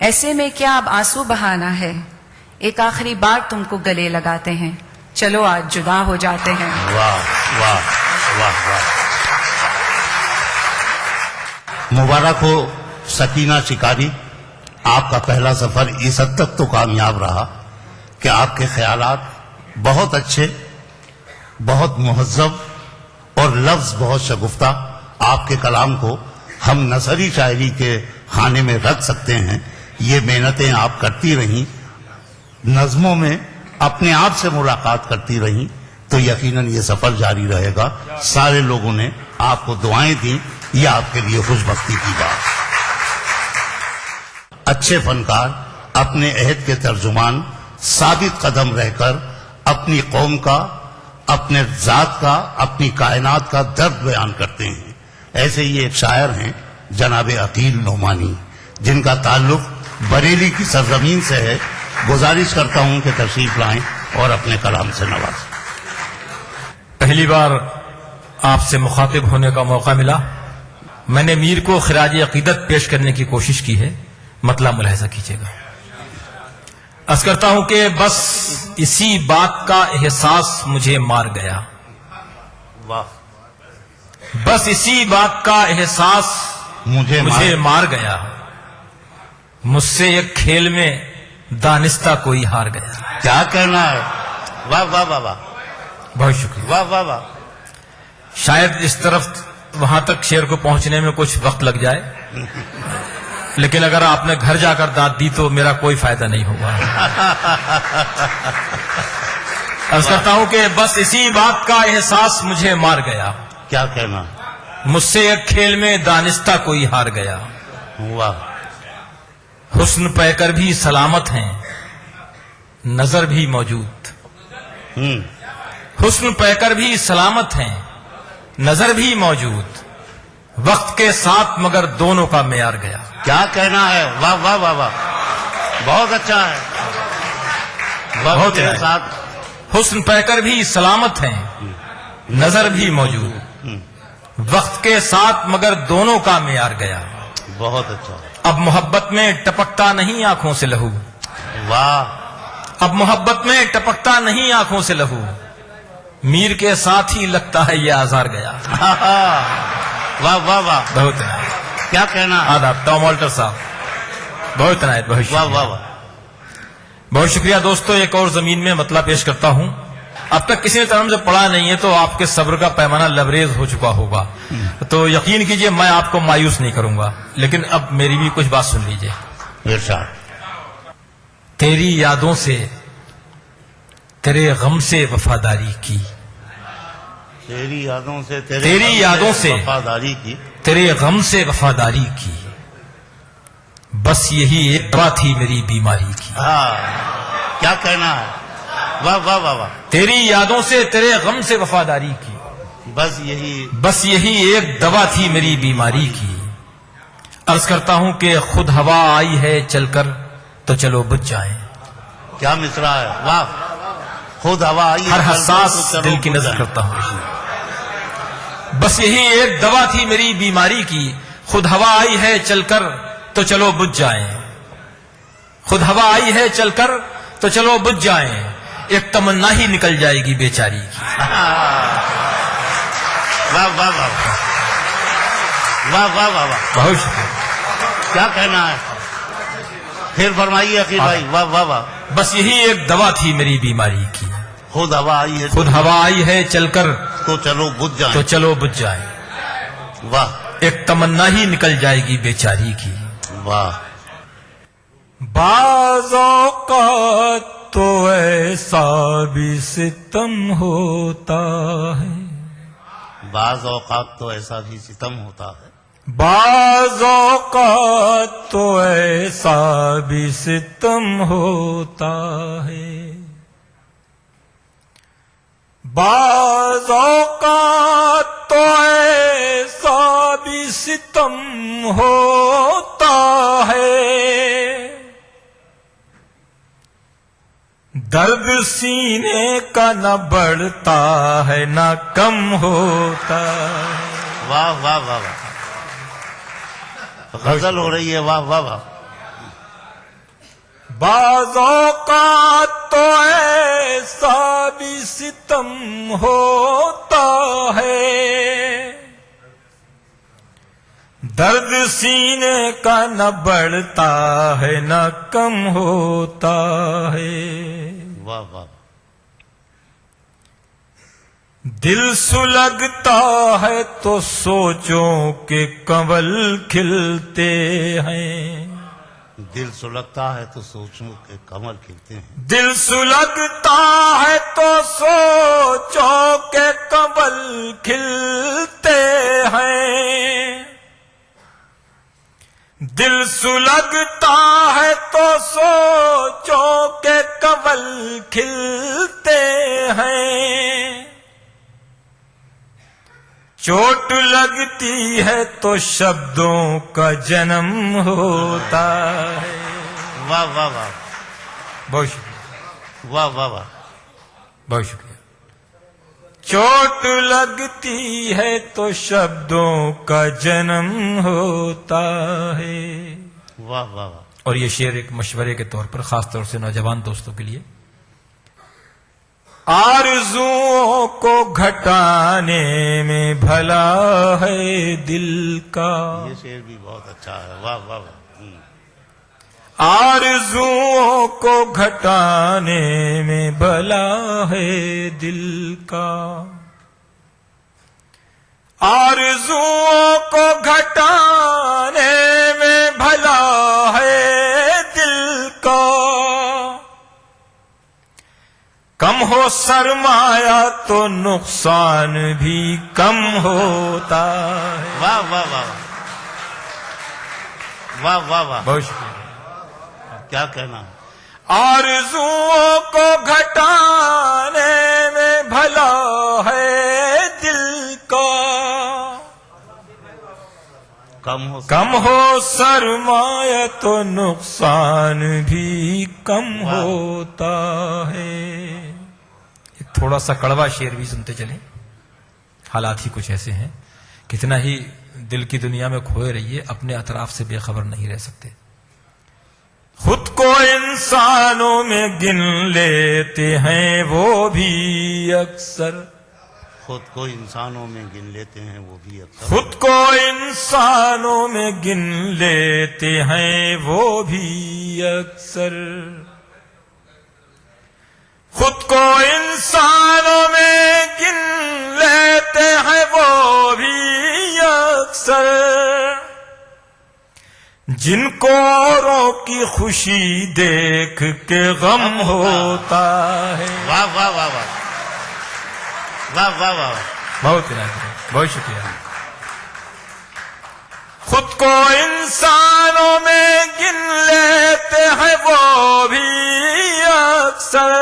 ایسے میں کیا اب آنسو بہانا ہے، ایک آخری بار تم کو گلے لگاتے ہیں، چلو آج جدا ہو جاتے ہیں۔ واہ واہ واہ واہ، مبارک ہو سکینہ شکاری، آپ کا پہلا سفر اس حد تک تو کامیاب رہا کہ آپ کے خیالات بہت اچھے، بہت مہذب اور لفظ بہت شگفتہ، آپ کے کلام کو ہم نثری شاعری کے خانے میں رکھ سکتے ہیں۔ یہ محنتیں آپ کرتی رہیں، نظموں میں اپنے آپ سے ملاقات کرتی رہیں، تو یقیناً یہ سفر جاری رہے گا۔ سارے لوگوں نے آپ کو دعائیں دیں، یہ آپ کے لیے خوش بختی کی بات۔ اچھے فنکار اپنے عہد کے ترجمان ثابت قدم رہ کر اپنی قوم کا، اپنے ذات کا، اپنی کائنات کا درد بیان کرتے ہیں۔ ایسے ہی ایک شاعر ہیں جناب عقیل نعمانی، جن کا تعلق بریلی کی سرزمین سے ہے۔ گزارش کرتا ہوں کہ تشریف لائیں اور اپنے کلام سے نوازیں۔ پہلی بار آپ سے مخاطب ہونے کا موقع ملا، میں نے میر کو خراج عقیدت پیش کرنے کی کوشش کی ہے، مطلب ملاحظہ کیجیے گا۔ عرض کرتا ہوں کہ بس اسی بات کا احساس مجھے مار گیا، واہ، بس اسی بات کا احساس مجھے مار گیا، مجھ سے ایک کھیل میں دانستہ کوئی ہار گیا۔ کیا کہنا ہے، واہ واہ واہ واہ، بہت شکریہ۔ واہ واہ واہ، شاید اس طرف وہاں تک شعر کو پہنچنے میں کچھ وقت لگ جائے، لیکن اگر آپ نے گھر جا کر داد دی تو میرا کوئی فائدہ نہیں ہوگا۔ عرض کرتا ہوں کہ بس اسی بات کا احساس مجھے مار گیا، کیا کہنا، مجھ سے ایک کھیل میں دانستہ کوئی ہار گیا۔ واہ، حسن پہ کر بھی سلامت ہیں، نظر بھی موجود، حسن پہ کر بھی سلامت ہیں، نظر بھی موجود، وقت کے ساتھ مگر دونوں کا معیار گیا۔ کیا کہنا ہے، واہ واہ واہ واہ، بہت اچھا ہے۔ وقت بہت کے ہے۔ ساتھ حسن پہ کر بھی سلامت ہیں، نظر بھی موجود، وقت کے ساتھ مگر دونوں کا معیار گیا۔ بہت اچھا، اب محبت میں ٹپکتا نہیں آنکھوں سے لہو، واہ، اب محبت میں ٹپکتا نہیں آنکھوں سے لہو، میر کے ساتھ ہی لگتا ہے یہ آزار گیا۔ واہ واہ واہ، بہت ہے۔ کیا کہنا ہے، آداب ٹام والٹر صاحب، بہت عنایت، بہت واہ شکریہ، واہ واہ، بہت شکریہ دوستو۔ ایک اور زمین میں مطلب پیش کرتا ہوں، اب تک کسی نے طرف سے پڑھا نہیں ہے تو آپ کے صبر کا پیمانہ لبریز ہو چکا ہوگا، تو یقین کیجئے میں آپ کو مایوس نہیں کروں گا، لیکن اب میری بھی کچھ بات سن لیجئے۔ ارشاد۔ تیری یادوں سے تیرے غم سے وفاداری کی، تیری یادوں سے تیری یادوں سے وفاداری کی، تیرے غم سے وفاداری کی، بس یہی ایک دوا تھی میری بیماری کی۔ کیا کہنا ہے، واہ واہ واہ واہ، تیری یادوں سے تیرے غم سے وفاداری کی، بس یہی ایک دوا تھی میری بیماری کی۔ عرض کرتا ہوں کہ خود ہوا آئی ہے چل کر تو چلو بجھ جائیں، کیا مصرع ہے، واہ، خود ہوا آئی ہے ہر چل کر حساس تو چلو دل کی بجھ نظر جائیں۔ کرتا ہوں، بس یہی ایک دوا تھی میری بیماری کی، خود ہوا آئی ہے چل کر تو چلو بجھ جائیں، خود ہوا آئی ہے چل کر تو چلو بجھ جائیں، ایک تمنا ہی نکل جائے گی بیچاری کی۔ واہ واہ واہ واہ واہ واہ واہ، بہت شکریہ۔ کیا کہنا ہے، پھر فرمائیے عقیل بھائی، واہ واہ واہ، بس یہی ایک دوا تھی میری بیماری کی، خود ہوا آئی ہے خود ہوا آئی ہے چل کر تو چلو بجھ جائیں، تو چلو بجھ جائیں، واہ ایک تمنا ہی نکل جائے گی بیچاری کی۔ واہ، بعض اوقات تو ایسا بھی ستم ہوتا ہے، بعض اوقات تو ایسا بھی ستم ہوتا ہے، بعض اوقات تو ایسا بھی ستم ہوتا ہے، بعض اوقات تو ایسا بھی ستم ہوتا ہے، درد سینے کا نہ بڑھتا ہے نہ کم ہوتا ہے۔ واہ واہ واہ واہ، غزل ہو رہی ہے، واہ واہ واہ، بعض اوقات تو ایسا بھی ستم ہوتا ہے، درد سینے کا نہ بڑھتا ہے نہ کم ہوتا ہے، واہ واہ، دل سلگتا ہے تو سوچوں کے کنول کھلتے ہیں، دل سلگتا ہے تو سوچوں کہ کمل کھلتے ہیں، دل سلگتا ہے تو سوچوں کے کنول کھلتے ہیں، دل سلگتا ہے تو سوچوں کے کنول کھلتے ہیں، چوٹ لگتی ہے تو شبدوں کا جنم ہوتا ہے، واہ واہ واہ، بہت شکریہ، واہ واہ واہ، بہت شکریہ، چوٹ لگتی ہے تو شبدوں کا جنم ہوتا ہے، واہ واہ واہ، اور یہ شعر ایک مشورے کے طور پر خاص طور سے نوجوان دوستوں کے لیے، آرزوؤں کو گھٹانے میں بھلا ہے دل کا، یہ شعر بھی بہت اچھا ہے، واہ واہ واہ، آرزوؤں کو گھٹانے میں بھلا ہے دل کا، آرزوؤں کو گھٹانے میں بھلا ہے دل کا، کم ہو سرمایہ تو نقصان بھی کم ہوتا ہے، واہ واہ واہ، واہ واہ واہ، بہت شکریہ، کیا کہنا، آرزوؤں کو گھٹانے میں بھلا ہے دل کا، کم ہو سرمایہ تو نقصان بھی کم ہوتا ہے، ایک تھوڑا سا کڑوا شعر بھی سنتے چلیں، حالات ہی کچھ ایسے ہیں، کتنا ہی دل کی دنیا میں کھوئے رہیے اپنے اطراف سے بے خبر نہیں رہ سکتے، خود کو انسانوں میں گن لیتے ہیں وہ بھی اکثر، خود کو انسانوں میں گن لیتے ہیں وہ بھی اکثر، خود کو انسانوں میں گن لیتے ہیں وہ بھی اکثر، خود کو انسانوں میں گن لیتے ہیں وہ بھی اکثر، جن کو اوروں کی خوشی دیکھ کے غم ہوتا ہے، واہ واہ واہ واہ، واہ واہ واہ، بہت بہت شکریہ، خود کو انسانوں میں گن لیتے ہیں وہ بھی اکثر،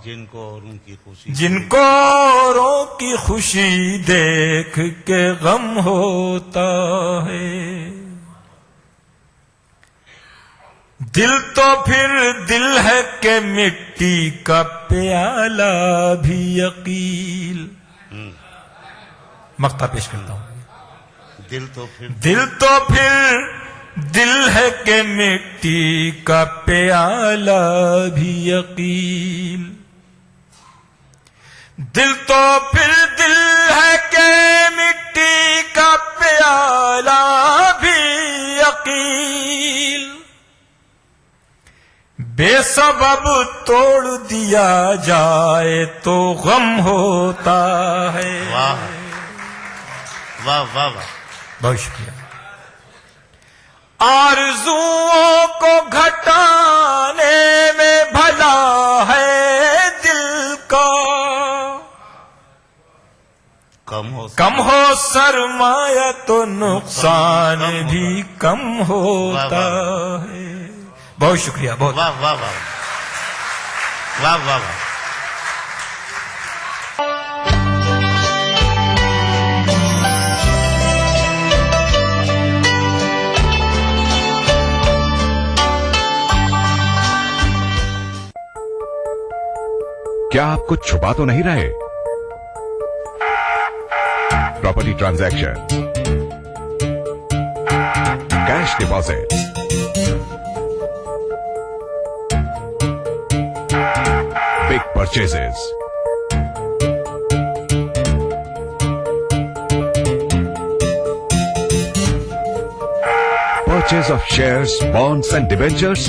جن کو اوروں کی خوشی، جن کو اوروں کی خوشی دیکھ کے غم ہوتا ہے، دل تو پھر دل ہے کہ مٹی کا پیالہ بھی عقیل، مقطع پیش کرتا ہوں، دل تو پھر دل ہے کہ مٹی کا پیالہ بھی عقیل، دل تو پھر دل ہے کہ مٹی کا پیالہ بھی عقیل، بے سبب توڑ دیا جائے تو غم ہوتا ہے، واہ واہ واہ واہ، بہت شکریہ، آرزوؤں کو گھٹانے میں بھلا ہے دل کا، کم ہو سرمایہ تو نقصان بھی کم ہوتا ہے، بہت شکریہ، بہت واہ واہ واہ، واہ واہ واہ، کیا آپ کچھ چھپا تو نہیں رہے؟ Property transaction, cash deposit, purchases. Purchase of shares, bonds and debentures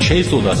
610,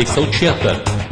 176,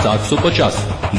750।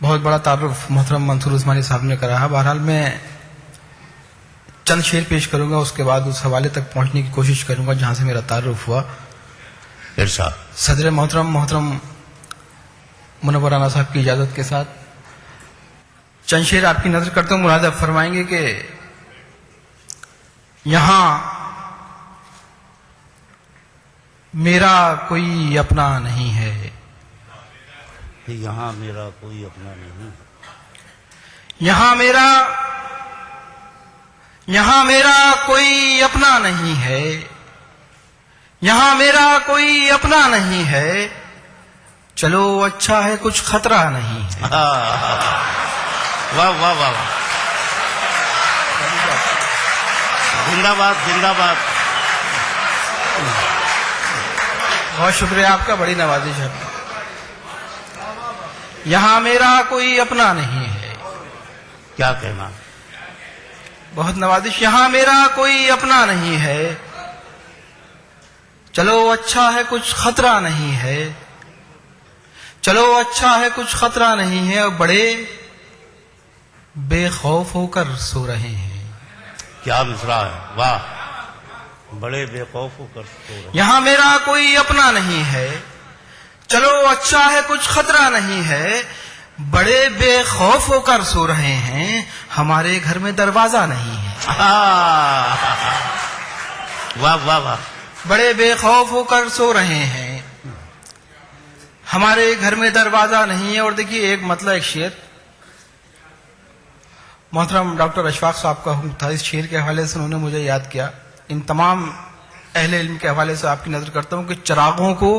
بہت بڑا تعارف محترم منصور عثمانی صاحب نے کرا ہے. بہرحال میں چند شعر پیش کروں گا, اس کے بعد اس حوالے تک پہنچنے کی کوشش کروں گا جہاں سے میرا تعارف ہوا. ارشاد. صدر محترم منور رانا صاحب کی اجازت کے ساتھ چند شعر آپ کی نظر کرتا ہوں. مراد فرمائیں گے کہ یہاں میرا کوئی اپنا نہیں ہے, یہاں میرا کوئی اپنا نہیں, یہاں میرا کوئی اپنا نہیں ہے, یہاں میرا کوئی اپنا نہیں ہے, چلو اچھا ہے کچھ خطرہ نہیں ہے. واہ واہ واہ, زندہ باد زندہ باد. بہت شکریہ آپ کا, بڑی نوازش ہے. یہاں میرا کوئی اپنا نہیں ہے, کیا کہنا, بہت نوازش. یہاں میرا کوئی اپنا نہیں ہے, چلو اچھا ہے کچھ خطرہ نہیں ہے, چلو اچھا ہے کچھ خطرہ نہیں ہے, اور بڑے بے خوف ہو کر سو رہے ہیں. کیا مصرع ہے, واہ, بڑے بے خوف ہو کر سو رہے. یہاں میرا کوئی اپنا نہیں ہے, چلو اچھا ہے کچھ خطرہ نہیں ہے, بڑے بے خوف ہو کر سو رہے ہیں, ہمارے گھر میں دروازہ نہیں ہے. واہ واہ واہ, بڑے بے خوف ہو کر سو رہے ہیں, ہمارے گھر میں دروازہ نہیں ہے. اور دیکھیے ایک مطلب ایک شعر محترم ڈاکٹر اشفاق صاحب کا تھا, اس شعر کے حوالے سے انہوں نے مجھے یاد کیا. ان تمام اہل علم کے حوالے سے آپ کی نظر کرتا ہوں کہ چراغوں کو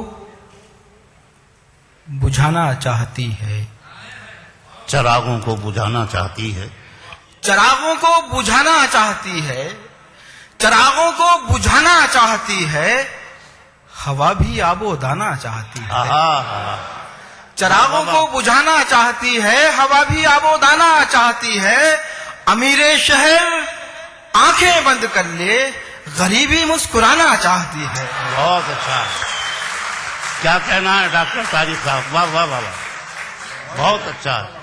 بجھانا چاہتی ہے, چراغوں کو بجھانا چاہتی ہے, چراغوں کو بجھانا چاہتی ہے, چراغوں کو بجھانا چاہتی ہے, ہوا بھی آب و دانا چاہتی ہے. چراغوں کو بجھانا چاہتی ہے, ہوا بھی آب و دانا چاہتی ہے, امیر شہر آنکھیں بند کر لے, غریبی مسکرانا چاہتی ہے. بہت اچھا, کیا کہنا ہے ڈاکٹر طارق صاحب, واہ واہ واہ, بہت اچھا ہے.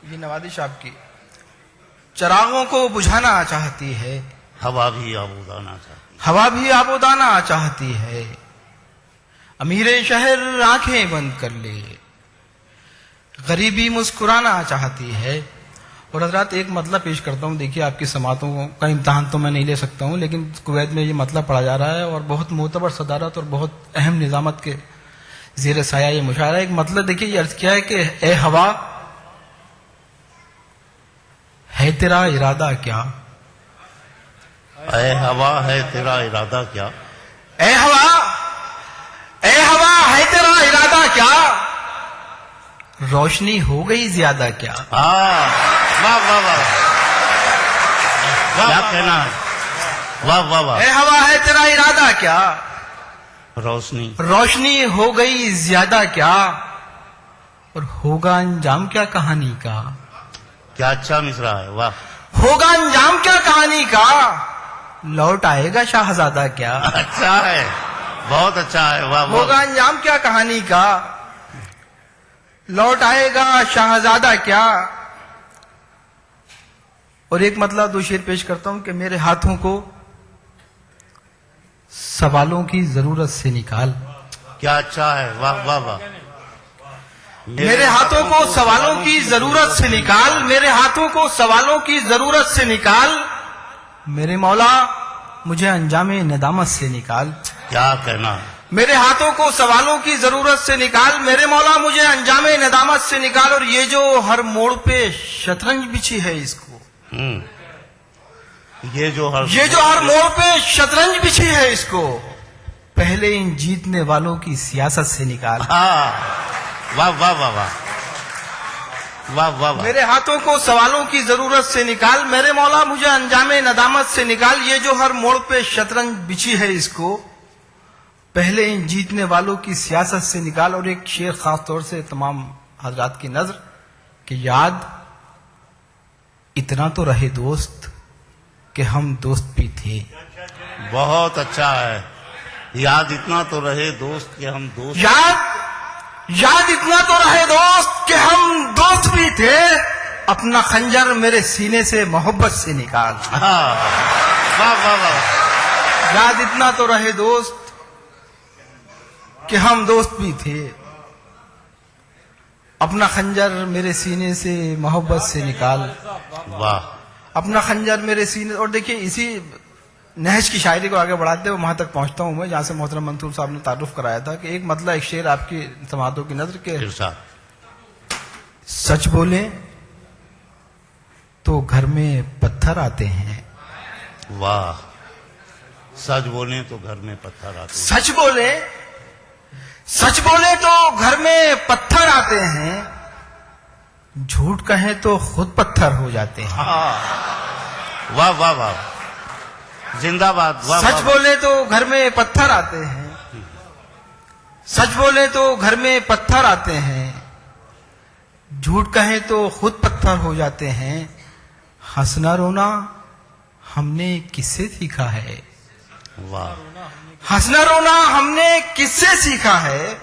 یہ نوازش آپ کی. چراغوں کو بجھانا چاہتی ہے, ہوا بھی آبودانا چاہتی, ہوا بھی آب و دانا چاہتی ہے, امیر شہر آنکھیں بند کر لے, غریبی مسکرانا چاہتی ہے. اور حضرات ایک مطلب پیش کرتا ہوں. دیکھیے آپ کی سماعتوں کا امتحان تو میں نہیں لے سکتا ہوں, لیکن کویت میں یہ مطلب پڑھا جا رہا ہے اور بہت معتبر صدارت اور بہت اہم نظامت کے زیر سایہ یہ مشاعرہ. ایک مطلب دیکھیے یہ عرض کیا ہے کہ اے ہوا ہے تیرا ارادہ کیا, اے ہوا ہے تیرا ارادہ کیا, اے ہوا ہے تیرا ارادہ کیا, روشنی ہو گئی زیادہ کیا. واہ واہ واہ, کیا کہنا ہے, واہ واہ واہ. اے ہوا ہے تیرا ارادہ کیا, روشنی ہو گئی زیادہ کیا, اور ہوگا انجام کیا کہانی کا. کیا اچھا مصرع ہے, واہ. ہوگا انجام کیا کہانی کا, لوٹ آئے گا شاہزادہ کیا. اچھا ہے, بہت اچھا ہے, واہ ہوگا واہ. انجام کیا کہانی کا, لوٹ آئے گا شاہزادہ کیا. اور ایک مطلب دو شعر پیش کرتا ہوں کہ میرے ہاتھوں کو سوالوں کی ضرورت سے نکال. کیا اچھا ہے, واہ واہ واہ. میرے ہاتھوں کو سوالوں کی ضرورت سے نکال, میرے ہاتھوں کو سوالوں کی ضرورت سے نکال, میرے مولا مجھے انجام ندامت سے نکال. کیا کہنا ہے, میرے ہاتھوں کو سوالوں کی ضرورت سے نکال, میرے مولا مجھے انجام ندامت سے نکال. اور یہ جو ہر موڑ پہ شطرنج بچھی ہے اس کو, یہ جو ہر موڑ پہ شطرنج بچھی ہے اس کو, پہلے ان جیتنے والوں کی سیاست سے نکال. واہ واہ واہ واہ, واہ واہ واہ. میرے ہاتھوں کو سوالوں کی ضرورت سے نکال, میرے مولا مجھے انجام ندامت سے نکال. یہ جو ہر موڑ پہ شطرنج بچھی ہے اس کو, پہلے ان جیتنے والوں کی سیاست سے نکال. اور ایک شعر خاص طور سے تمام حضرات کی نظر کہ یاد اتنا تو رہے دوست کہ ہم دوست بھی تھے. بہت اچھا ہے, یاد اتنا تو رہے دوست کہ ہم دوست. یاد یاد اتنا تو رہے دوست کہ ہم دوست بھی تھے، اپنا خنجر میرے سینے سے محبت سے نکال. واہ واہ واہ. یاد اتنا تو رہے دوست کہ ہم دوست بھی تھے، اپنا خنجر میرے سینے سے محبت سے نکال. واہ. اپنا خنجر میرے سینے. اور دیکھیے اسی نہج کی شاعری کو آگے بڑھاتے ہوئے وہاں تک پہنچتا ہوں میں جہاں سے محترم منصور صاحب نے تعارف کرایا تھا کہ ایک مطلب ایک شعر آپ کی سماعتوں کی نظر کے ارشاد. سچ بولیں تو گھر میں پتھر آتے ہیں. واہ. سچ بولیں تو گھر میں پتھر آتے ہیں. سچ بولیں تو گھر میں پتھر آتے ہیں، جھوٹ کہیں تو خود پتھر ہو جاتے ہیں. واہ واہ واہ. زندہ باد. واہ. سچ بولے تو گھر میں پتھر آتے ہیں، سچ بولے تو گھر میں پتھر آتے ہیں، جھوٹ کہیں تو خود پتھر ہو جاتے ہیں. ہنسنا رونا ہم نے کس سے سیکھا ہے؟ واہ. ہنسنا رونا ہم نے کس سے سیکھا ہے؟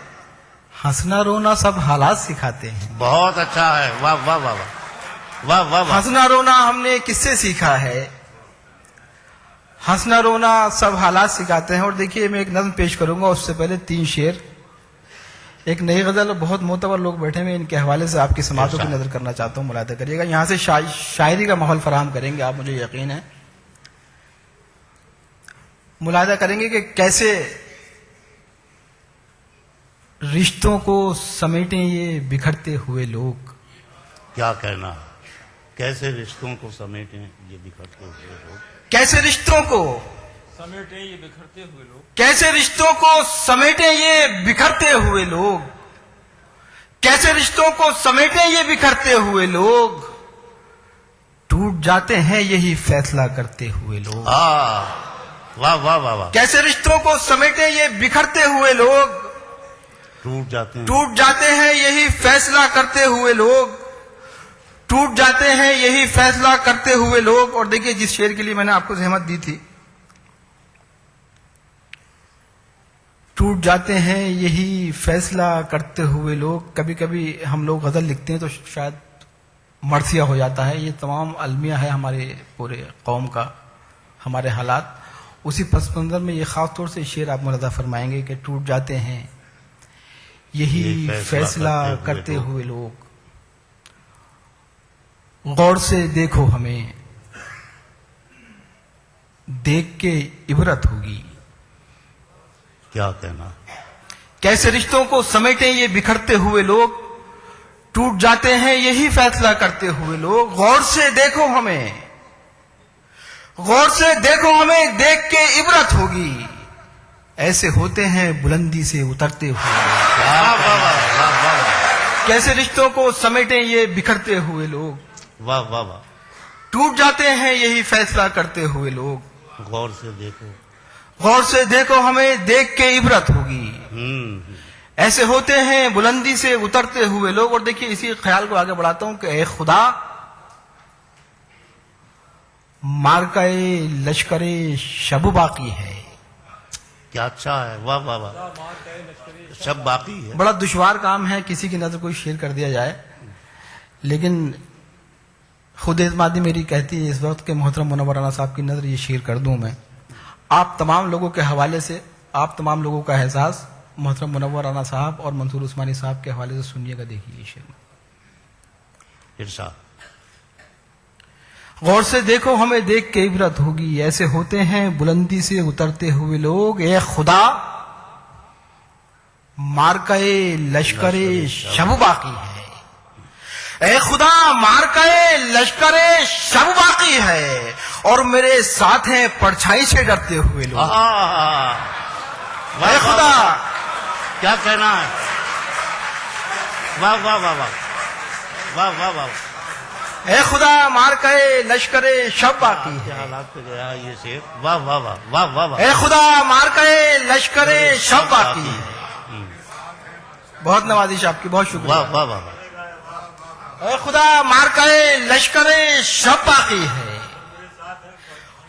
ہنسنا رونا سب حالات سکھاتے ہیں. بہت اچھا ہے. واہ واہ واہ واہ. واہ واہ واہ. ہنسنا رونا ہم نے کس سے سیکھا ہے؟ ہنسنا رونا سب حالات سکھاتے ہیں. اور دیکھیے میں ایک نظم پیش کروں گا، اس سے پہلے 3 شعر. ایک نئی غزل، بہت معتبر لوگ بیٹھے ہوئے، ان کے حوالے سے آپ کی سماعتوں کی نظر کرنا چاہتا ہوں، ملاحظہ کریے گا. یہاں سے شاعری کا ماحول فراہم کریں گے آپ، مجھے یقین ہے. ملاحظہ کریں گے کہ کیسے رشتوں کو سمیٹیں یہ بکھرتے ہوئے لوگ. کیا کہنا. کیسے رشتوں کو سمیٹیں یہ بکھرتے ہوئے لوگ. کیسے رشتوں کو سمیٹیں یہ بکھرتے ہوئے لوگ. کیسے رشتوں کو سمیٹیں یہ بکھرتے ہوئے لوگ. کیسے رشتوں کو سمیٹیں یہ بکھرتے ہوئے لوگ. ٹوٹ جاتے ہیں یہی فیصلہ کرتے ہوئے لوگ. واہ واہ واہ واہ. کیسے رشتوں کو سمیٹیں یہ بکھرتے ہوئے لوگ. ٹوٹ جاتے ہیں. ٹوٹ جاتے ہیں یہی فیصلہ کرتے ہوئے لوگ. ٹوٹ جاتے ہیں یہی فیصلہ کرتے ہوئے لوگ. اور دیکھیے جس شعر کے لیے میں نے آپ کو زحمت دی تھی، ٹوٹ جاتے ہیں یہی فیصلہ کرتے ہوئے لوگ. کبھی کبھی ہم لوگ غزل لکھتے ہیں تو شاید مرثیہ ہو جاتا ہے. یہ تمام المیہ ہے ہمارے پورے قوم کا، ہمارے حالات. اسی پس منظر میں یہ خاص طور سے شعر آپ ملاحظہ فرمائیں گے کہ ٹوٹ جاتے ہیں یہی فیصلہ کرتے ہوئے لوگ. غور سے دیکھو ہمیں، دیکھ کے عبرت ہوگی. کیا کہنا. کیسے رشتوں کو سمیٹیں یہ بکھرتے ہوئے لوگ. ٹوٹ جاتے ہیں یہی فیصلہ کرتے ہوئے لوگ. غور سے دیکھو ہمیں، غور سے دیکھو ہمیں، دیکھ کے عبرت ہوگی. ایسے ہوتے ہیں بلندی سے اترتے ہوئے. واہ واہ واہ واہ. کیسے رشتوں کو سمیٹیں یہ بکھرتے ہوئے لوگ. واہ واہ واہ. ٹوٹ جاتے ہیں یہی فیصلہ کرتے ہوئے لوگ. غور سے دیکھو. غور سے دیکھو ہمیں، دیکھ کے عبرت ہوگی. ایسے ہوتے ہیں بلندی سے اترتے ہوئے لوگ. اور دیکھیے اسی خیال کو آگے بڑھاتا ہوں کہ اے خدا، مارکائے لشکر شب باقی ہے. کیا اچھا ہے. واہ واہ واہ. شب باقی ہے. بڑا دشوار کام ہے کسی کی نظر کوئی شیئر کر دیا جائے، لیکن خود اعتمادی میری کہتی ہے اس وقت کہ محترم منور رانا صاحب کی نظر یہ شیئر کر دوں میں. آپ تمام لوگوں کے حوالے سے، آپ تمام لوگوں کا احساس محترم منور رانا صاحب اور منصور عثمانی صاحب کے حوالے سے سنیے گا. دیکھیے یہ شعر. ارشاد. غور سے دیکھو ہمیں، دیکھ کے عبرت ہوگی. ایسے ہوتے ہیں بلندی سے اترتے ہوئے لوگ. اے خدا، مارکائے لشکر شب باقی ہے. اے خدا، مارکائے لشکر شب باقی ہے، اور میرے ساتھ ہیں پرچھائی سے ڈرتے ہوئے لوگ. اے خدا، کیا کہنا ہے. واہ واہ واہ واہ. واہ واہ واہ. اے خدا، مارکائے لشکر شب باقی ہے. حالات پہ گیا یہ شعر. واہ واہ واہ. واہ واہ واہ. اے خدا، مارکائے لشکر شب باقی ہے. بہت نوازش آپ کی، بہت شکریہ. واہ واہ واہ. اے خدا، مارکائے لشکر شب باقی ہے،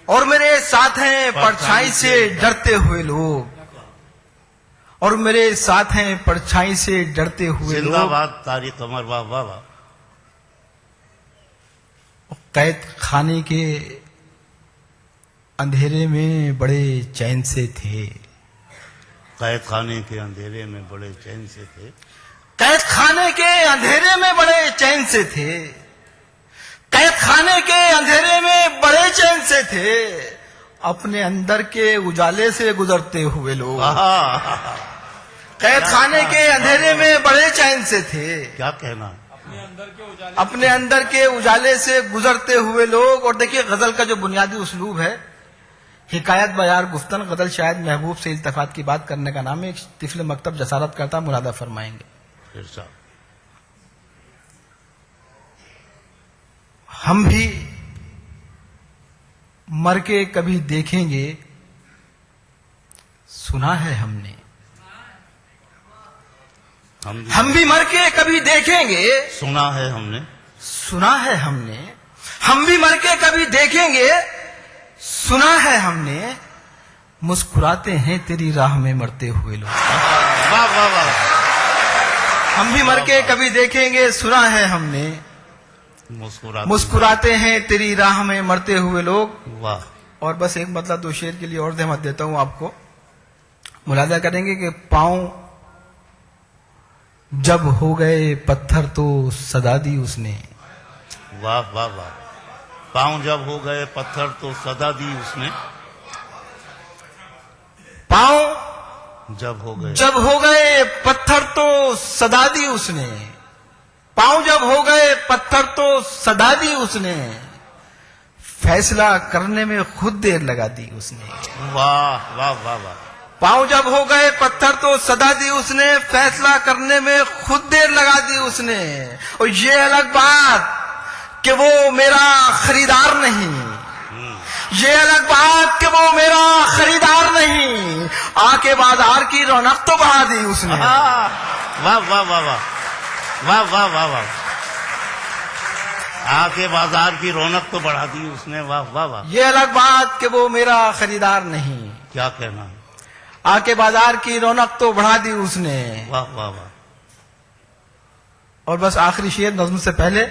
اور میرے ساتھ ہیں پرچھائی سے ڈرتے ہوئے لوگ. اور میرے ساتھ ہیں پرچھائی سے ڈرتے ہوئے زندہ لوگ. باد طارق قمر، واہ واہ واہ. قید خانے کے اندھیرے میں بڑے چین سے تھے. قید خانے کے اندھیرے میں بڑے چین سے تھے. قید خانے کے اندھیرے میں بڑے چین سے تھے. قید خانے کے اندھیرے میں بڑے چین سے تھے. اپنے اندر کے اجالے سے گزرتے ہوئے لوگ. قید خانے کے اندھیرے میں بڑے چین سے تھے. کیا کہنا ہے؟ اپنے اندر کے اجالے سے گزرتے ہوئے لوگ. اور دیکھیے غزل کا جو بنیادی اسلوب ہے، حکایت بیار گفتن. غزل شاید محبوب سے التفات کی بات کرنے کا نام ہے. ایک طفل مکتب جسارت کرتا، مرادہ فرمائیں گے. ارشاد. ہم بھی مر کے کبھی دیکھیں گے، سنا ہے ہم نے. ہم بھی مر کے کبھی دیکھیں گے، سنا ہے ہم نے. سنا ہے ہم نے. ہم بھی مر کے کبھی دیکھیں گے، سنا ہے ہم نے. مسکراتے ہیں تیری راہ میں مرتے ہوئے لوگ. واہ واہ واہ. ہم بھی مر کے کبھی دیکھیں گے، سنا ہے ہم نے. مسکراتے ہیں تیری راہ میں مرتے ہوئے لوگ. واہ. اور بس ایک مطلب دو شعر کے لیے اور زحمت دیتا ہوں آپ کو. ملاحظہ کریں گے کہ پاؤں جب ہو گئے پتھر تو صدا دی اس نے. واہ واہ واہ. پاؤں جب ہو گئے پتھر تو صدا دی اس نے. پاؤں جب ہو گئے پتھر تو صدا دی اس نے. پاؤں جب ہو گئے پتھر تو صدا دی اس نے. فیصلہ کرنے میں خود دیر لگا دی اس نے. واہ واہ واہ واہ. پاؤں جب ہو گئے پتھر تو صدا دی اس نے. فیصلہ کرنے میں خود دیر لگا دی اس نے. اور یہ الگ بات کہ وہ میرا خریدار نہیں. یہ الگ بات کہ وہ میرا خریدار نہیں. آ کے بازار کی رونق تو بڑھا دی اس نے. واہ واہ واہ واہ. واہ واہ واہ واہ. آ کے بازار کی رونق تو بڑھا دی اس نے. واہ واہ واہ. یہ الگ بات کہ وہ میرا خریدار نہیں. کیا کہنا ہے؟ آ کے بازار کی رونق تو بڑھا دی اس نے. واہ واہ واہ. اور بس آخری شعر نظم سے پہلے.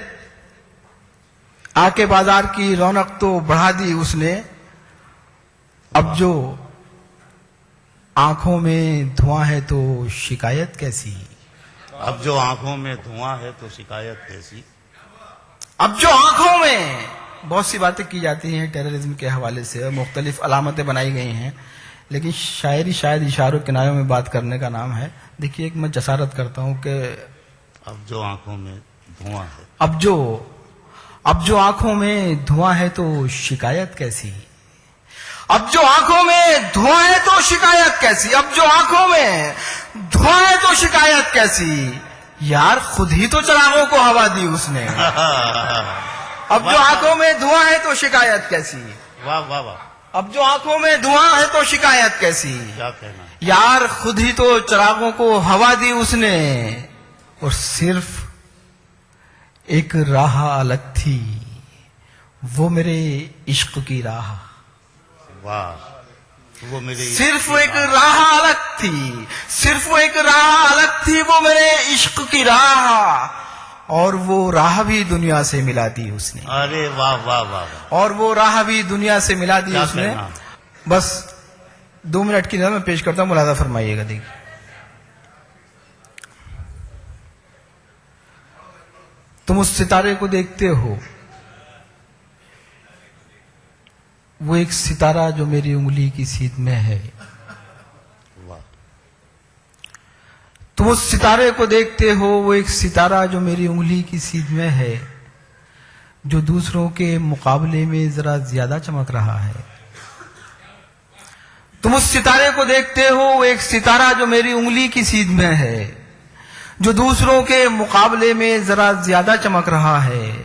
آ کے بازار کی رونق تو بڑھا دی اس نے. اب جو آنکھوں میں دھواں ہے تو شکایت کیسی. اب جو آنکھوں میں دھواں ہے تو شکایت کیسی. اب جو آنکھوں میں بہت سی باتیں کی جاتی ہیں ٹیررزم کے حوالے سے، مختلف علامتیں بنائی گئی ہیں، لیکن شاعری شاید اشاروں کنایوں میں بات کرنے کا نام ہے. دیکھیے ایک میں جسارت کرتا ہوں کہ اب جو آنکھوں میں دھواں ہے. اب جو آنکھوں میں دھواں ہے تو شکایت کیسی. اب جو آنکھوں میں دھواں ہے تو شکایت کیسی. اب جو آنکھوں میں دھواں ہے تو شکایت کیسی. یار خود ہی تو چراغوں کو ہوا دی اس نے. اب جو آنکھوں میں دھواں ہے تو شکایت کیسی. واہ واہ واہ. اب جو آنکھوں میں دھواں ہے تو شکایت کیسی. کیا کہنا ہے؟ یار خود ہی تو چراغوں کو ہوا دی اس نے. اور صرف ایک راہ الگ تھی، وہ میرے عشق کی راہ. واہ. وہ میرے صرف ایک راہ الگ تھی، صرف ایک راہ الگ تھی، وہ میرے عشق کی راہ. اور وہ راہ بھی دنیا سے ملا دی اس نے. ارے واہ واہ واہ. اور وہ راہ بھی دنیا سے ملا دی کیا اس نے. کہنا؟ بس 2 منٹ کی نظر میں پیش کرتا ہوں، ملاحظہ فرمائیے گا. دیکھیے تم اس ستارے کو دیکھتے ہو، وہ ایک ستارہ جو میری انگلی کی سیدھ میں ہے. تم اس ستارے کو دیکھتے ہو، وہ ایک ستارہ جو میری انگلی کی سیدھ میں ہے، جو دوسروں کے مقابلے میں ذرا زیادہ چمک رہا ہے. تم اس ستارے کو دیکھتے ہو، وہ ایک ستارہ جو میری انگلی کی سیدھ میں ہے، جو دوسروں کے مقابلے میں ذرا زیادہ چمک رہا ہے.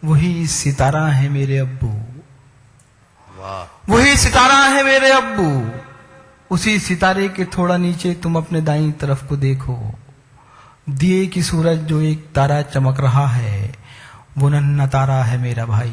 وہی ستارہ ہے میرے ابو. وہی ستارہ ہے میرے ابو. اسی ستارے کے تھوڑا نیچے تم اپنے دائیں طرف کو دیکھو. دیے کی سورج جو ایک تارا چمک رہا ہے، وہ ننھا تارا ہے میرا بھائی.